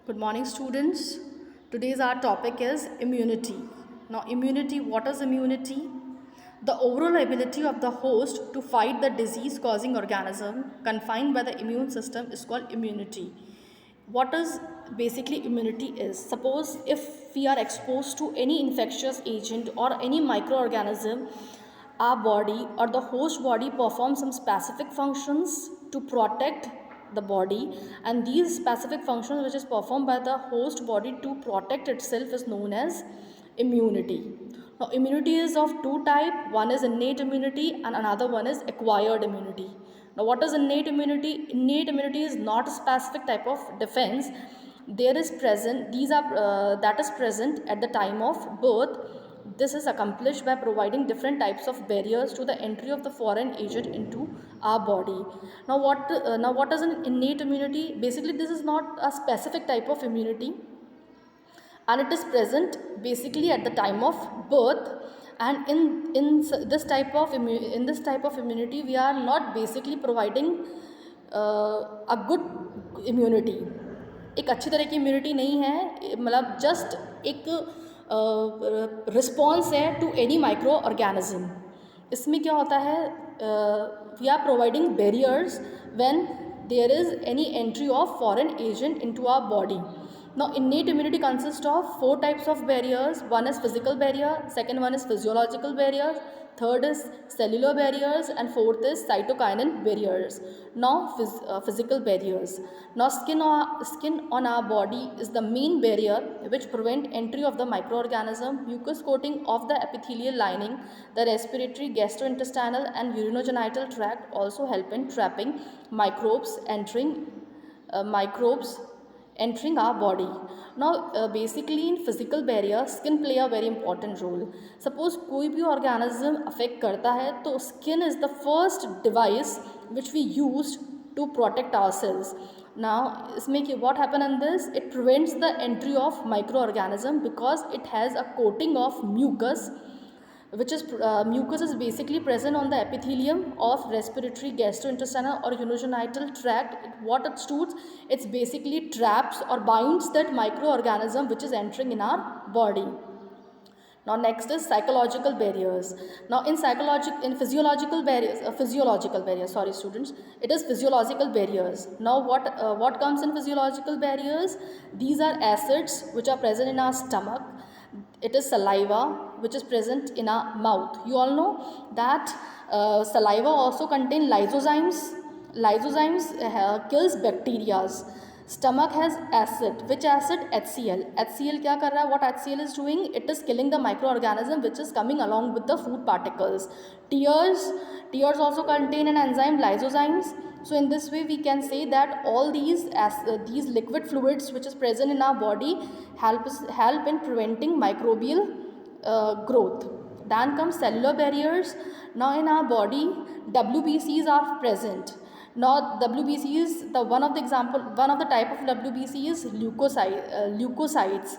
Good morning, students. Today's our topic is immunity. Now, immunity, what is immunity? The overall ability of the host to fight the disease causing organism confined by the immune system is called immunity. What is basically immunity is? Suppose if we are exposed to any infectious agent or any microorganism, our body or the host body performs some specific functions to protect the body, and these specific functions which is performed by the host body to protect itself is known as immunity. Now immunity is of two type, one is innate immunity and another one is acquired immunity. Now what is innate immunity? Innate immunity is not a specific type of defense. There is present, these are that is present at the time of birth. This is accomplished by providing different types of barriers to the entry of the foreign agent into our body. Now what is an innate immunity? Basically, this is not a specific type of immunity, and it is present basically at the time of birth. And in this type of immunity, we are not basically providing a good immunity. एक अच्छी तरह की immunity नहीं है, मतलब just एक response है to any micro organism. इसमें क्या होता है, we are providing barriers when there is any entry of foreign agent into our body. Now innate immunity consists of four types of barriers. One is physical barrier, second one is physiological barriers, third is cellular barriers, and fourth is cytokinin barriers. Now physical barriers. Now skin on our body is the main barrier which prevent entry of the microorganism. Mucous coating of the epithelial lining, the respiratory, gastrointestinal and urinogenital tract also help in trapping microbes entering our body. Now basically in physical barrier, skin play a very important role. Suppose कोई भी organism affect करता है तो skin is the first device which we use to protect ourselves. Now इसमें what happen in this, it prevents the entry of microorganism because it has a coating of mucus, which is mucus is basically present on the epithelium of respiratory, gastrointestinal or urinogenital tract. What it suits, it's basically traps or binds that microorganism which is entering in our body. Now next is psychological barriers. Now in physiological barriers, sorry students, it is physiological barriers. Now what comes in physiological barriers? These are acids which are present in our stomach. It is saliva which is present in our mouth. You all know that saliva also contain lysozymes. Lysozymes kills bacteria. Stomach has acid. Which acid? HCl. HCl क्या कर रहा है? What HCl is doing? It is killing the microorganism which is coming along with the food particles. Tears also contain an enzyme lysozymes. So in this way we can say that all these liquid fluids which is present in our body help in preventing microbial growth. Then comes cellular barriers. Now in our body WBCs are present. Now WBCs, one of the type of WBC is leukocytes.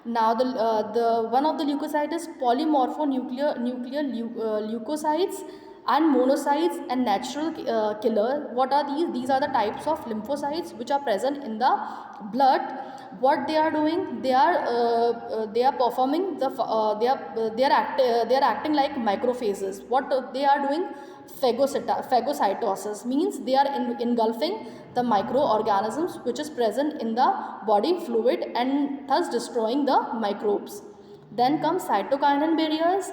Now the one of the leukocytes is polymorphonuclear leukocytes and monocytes and natural killer. What are these? These are the types of lymphocytes which are present in the blood. What they are doing? They are performing they are acting like macrophages. What they are doing? Phagocytosis means they are engulfing the microorganisms which is present in the body fluid and thus destroying the microbes. Then comes cytokinin barriers.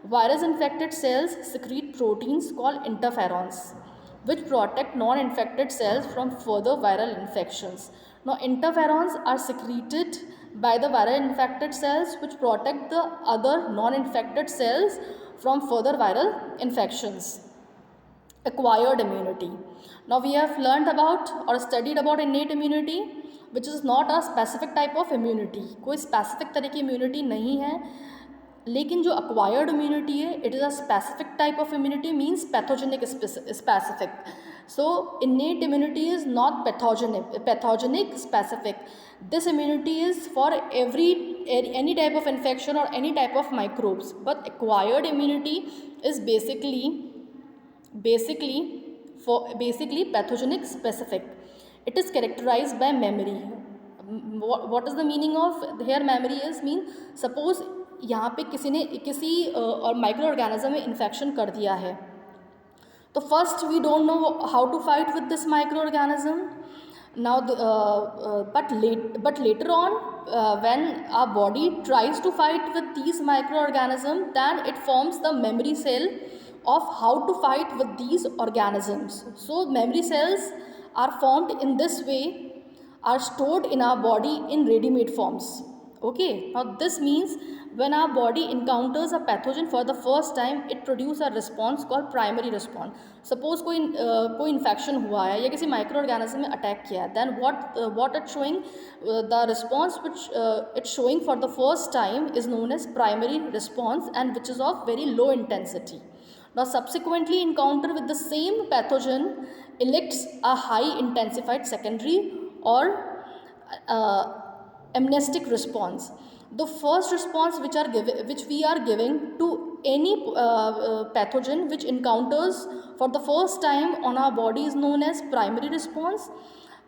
Virus infected cells secrete proteins called interferons which protect non-infected cells from further viral infections. Now interferons are secreted by the viral infected cells which protect the other non-infected cells from further viral infections. Acquired immunity. Now we have learned about or studied about innate immunity, which is not a specific type of immunity. कोई specific तरह की immunity नहीं है. लेकिन जो acquired immunity है, it is a specific type of immunity, means pathogenic specific. So innate immunity is not pathogenic specific. This immunity is for any type of infection or any type of microbes. But acquired immunity is basically pathogenic specific. It is characterized by memory. what is the meaning of here memory is mean, suppose यहाँ पे किसी ने किसी और micro organism में infection कर दिया है, तो first we don't know how to fight with this micro organism. Now but later on, when our body tries to fight with these microorganisms, then it forms the memory cell of how to fight with these organisms. So memory cells are formed in this way, are stored in our body in ready-made forms. Okay, now this means when our body encounters a pathogen for the first time, it produces a response called primary response. Suppose कोई infection हुआ है या किसी micro organism में attack किया है, then what it's showing, the response which it's showing for the first time is known as primary response, and which is of very low intensity. Now subsequently encounter with the same pathogen elicits a high intensified secondary or amnestic response. The first response which we are giving to any pathogen which encounters for the first time on our body is known as primary response,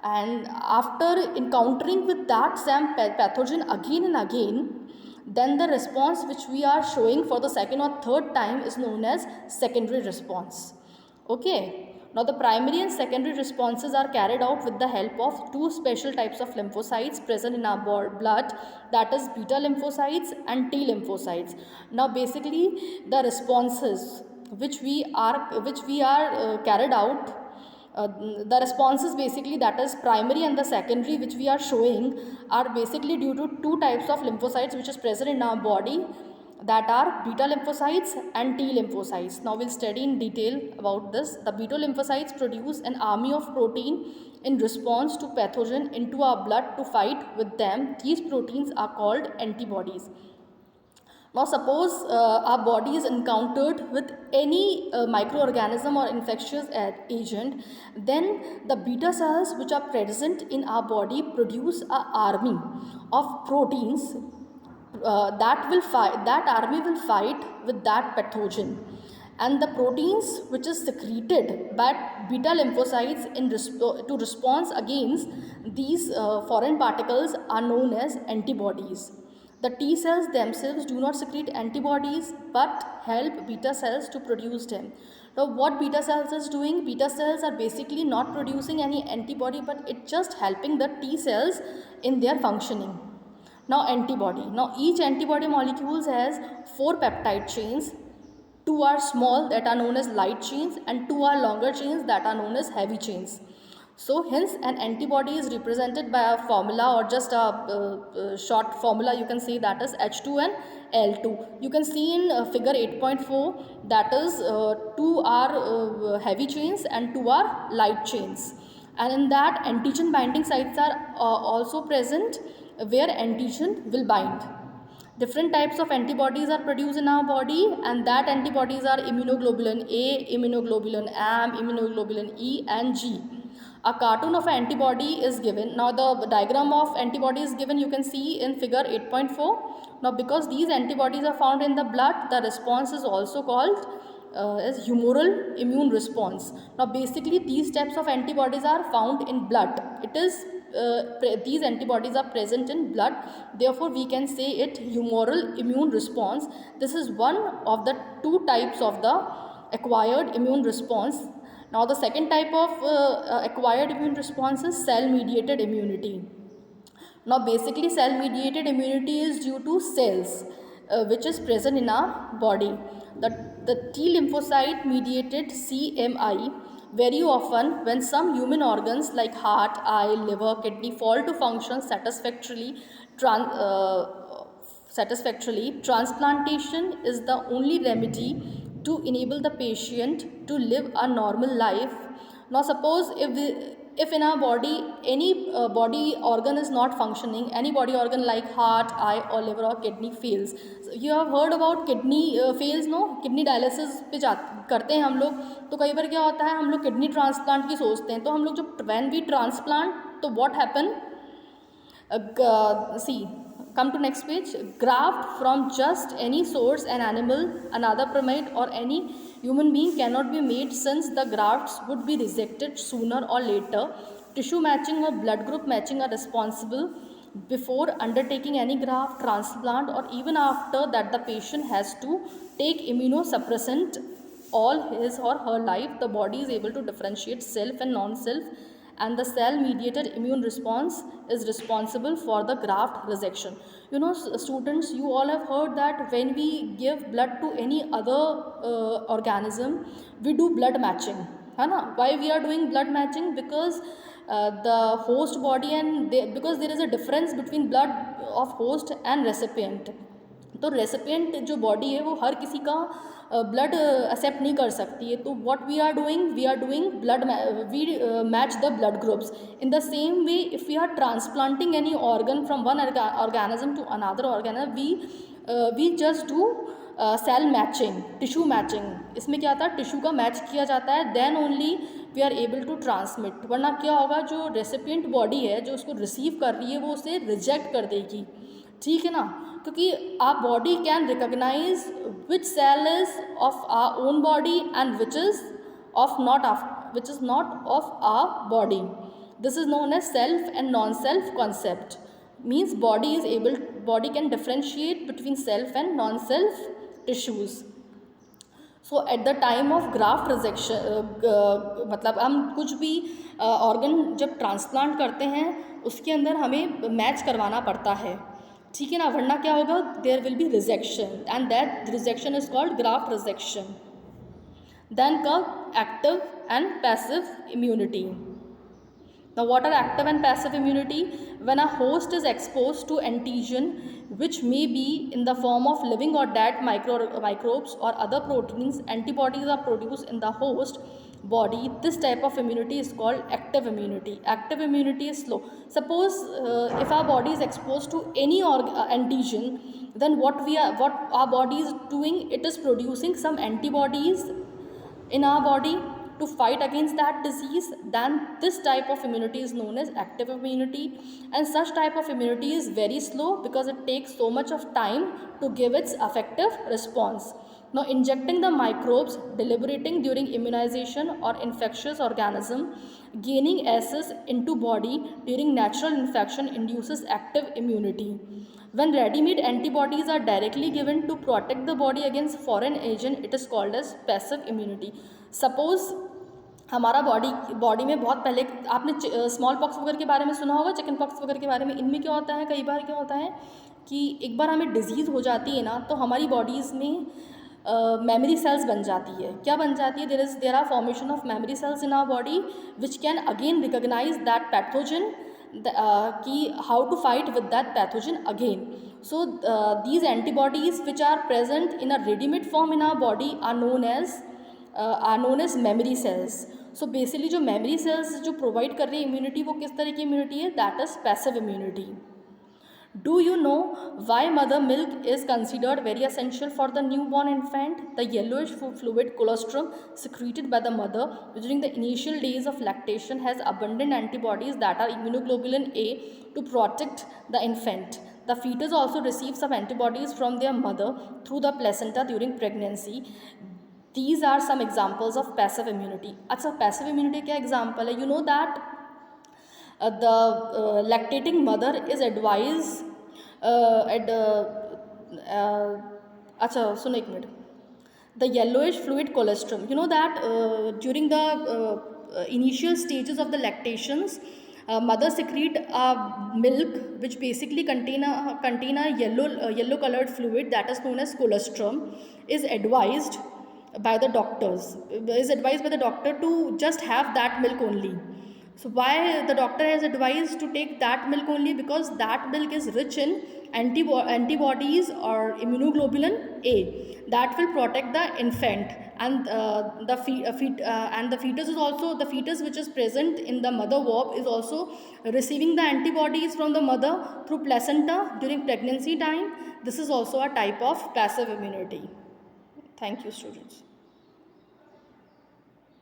and after encountering with that same pathogen again and again, then the response which we are showing for the second or third time is known as secondary response. Okay, now the primary and secondary responses are carried out with the help of two special types of lymphocytes present in our blood, that is beta lymphocytes and T lymphocytes. Now basically the responses which we are carried out, the responses basically, that is primary and the secondary, which we are showing are basically due to two types of lymphocytes which is present in our body, that are beta lymphocytes and T lymphocytes. Now we'll study in detail about this. The beta lymphocytes produce an army of protein in response to pathogen into our blood to fight with them. These proteins are called antibodies. Now suppose our body is encountered with any microorganism or infectious agent, then the beta cells which are present in our body produce an army of proteins that army will fight with that pathogen, and the proteins which is secreted by beta lymphocytes to respond against these foreign particles are known as antibodies. The T cells themselves do not secrete antibodies but help beta cells to produce them. Now what beta cells is doing? Beta cells are basically not producing any antibody, but it's just helping the T cells in their functioning. Now antibody. Now each antibody molecules has 4 peptide chains. 2 are small, that are known as light chains, and 2 are longer chains, that are known as heavy chains. So hence an antibody is represented by a formula, or just a short formula you can say, that is H2 and L2. You can see in figure 8.4, that is 2 are heavy chains and 2 are light chains. And in that antigen binding sites are also present, where antigen will bind. Different types of antibodies are produced in our body, and that antibodies are immunoglobulin A, immunoglobulin M, immunoglobulin E and G. A cartoon of an antibody is given. Now the diagram of antibody is given, you can see in figure 8.4. Now because these antibodies are found in the blood, the response is also called as humoral immune response. Now basically these types of antibodies are found in blood. It is these antibodies are present in blood, therefore we can say it humoral immune response. This is one of the 2 types of the acquired immune response. Now the second type of acquired immune response is cell mediated immunity. Now basically cell mediated immunity is due to cells which is present in our body. The T lymphocyte mediated CMI, very often when some human organs like heart, eye, liver, kidney fail to function satisfactorily, transplantation is the only remedy to enable the patient to live a normal life. Now suppose if in our body any body organ is not functioning, any body organ like heart, eye or liver or kidney fails. So you have heard about kidney fails, no? Kidney dialysis पे करते हैं हम लोग, तो कई बार क्या होता है, हम लोग किडनी ट्रांसप्लांट की सोचते हैं, तो हम लोग जब when we transplant, तो what happen? See, come to next page. Graft from just any source, an animal, another primate or any human being cannot be made, since the grafts would be rejected sooner or later. Tissue matching or blood group matching are responsible before undertaking any graft transplant, or even after that the patient has to take immunosuppressant all his or her life, the body is able to differentiate self and non-self, and the cell mediated immune response is responsible for the graft rejection. You know, students, you all have heard that when we give blood to any other organism, we do blood matching, है ना? Why we are doing blood matching? Because the host body and because there is a difference between blood of host and recipient. तो recipient जो body है वो हर किसी का blood accept नहीं कर सकती है, तो what we are doing blood, we match the blood groups. In the same way if we are transplanting any organ from one organism to another organism, we just do cell matching, tissue matching. इसमें क्या था, tissue का match किया जाता है, then only we are able to transmit. वरना क्या होगा, जो रेसिपिएंट बॉडी है जो उसको रिसीव कर रही है वो उसे रिजेक्ट कर देगी, ठीक है ना? क्योंकि our body can recognize which cell is of our own body and which is not of our body. This is known as self and non-self concept. Means body can differentiate between self and non-self tissues. So at the time of graft rejection, मतलब हम कुछ भी organ जब transplant करते हैं उसके अंदर हमें मैच करवाना पड़ता है, ठीक है ना? वरना क्या होगा, there will be rejection, and that rejection is called graft rejection. Then come active and passive immunity. Now, what are active and passive immunity? When a host is exposed to antigen, which may be in the form of living or dead microbes or other proteins, antibodies are produced in the host body. This type of immunity is called active immunity. Active immunity is slow. Suppose if our body is exposed to any antigen, then what our body is doing, it is producing some antibodies in our body to fight against that disease. Then this type of immunity is known as active immunity, and such type of immunity is very slow because it takes so much of time to give its effective response. Now, injecting the microbes, deliberating during immunization or infectious organism, gaining access into body during natural infection induces active immunity. When ready-made antibodies are directly given to protect the body against foreign agent, it is called as passive immunity. Suppose हमारा body में बहुत पहले आपने small pox वगैरह के बारे में सुना होगा, चिकन पॉक्स वगैरह के बारे में. इनमें क्या होता है, कई बार क्या होता है कि एक बार हमें डिजीज़ हो जाती है ना, तो हमारी बॉडीज़ में मेमोरी सेल्स बन जाती है. क्या बन जाती है, there are formation of memory cells in our body which can again recognise that pathogen, कि how to fight with that pathogen again. So these antibodies which are present in a readymade form in our body are known as memory cells. So basically जो memory cells जो provide कर रही है immunity, वो किस तरह की immunity है, that is passive immunity. Do you know why mother milk is considered very essential for the newborn infant? The yellowish fluid colostrum secreted by the mother during the initial days of lactation has abundant antibodies that are immunoglobulin A to protect the infant. The fetus also receives some antibodies from their mother through the placenta during pregnancy. These are some examples of passive immunity. अच्छा, passive immunity क्या example है? You know that the lactating mother is advised अच्छा सुनो एक minute. The yellowish fluid colostrum, you know that during the initial stages of the lactations, mother secrete milk which basically contain a yellow colored fluid that is known as colostrum. Is advised by the doctor to just have that milk only. So why the doctor has advised to take that milk only? Because that milk is rich in antibodies or immunoglobulin A that will protect the infant, and the fetus is also, the fetus which is present in the mother womb is also receiving the antibodies from the mother through placenta during pregnancy time. This is also a type of passive immunity. Thank you, students.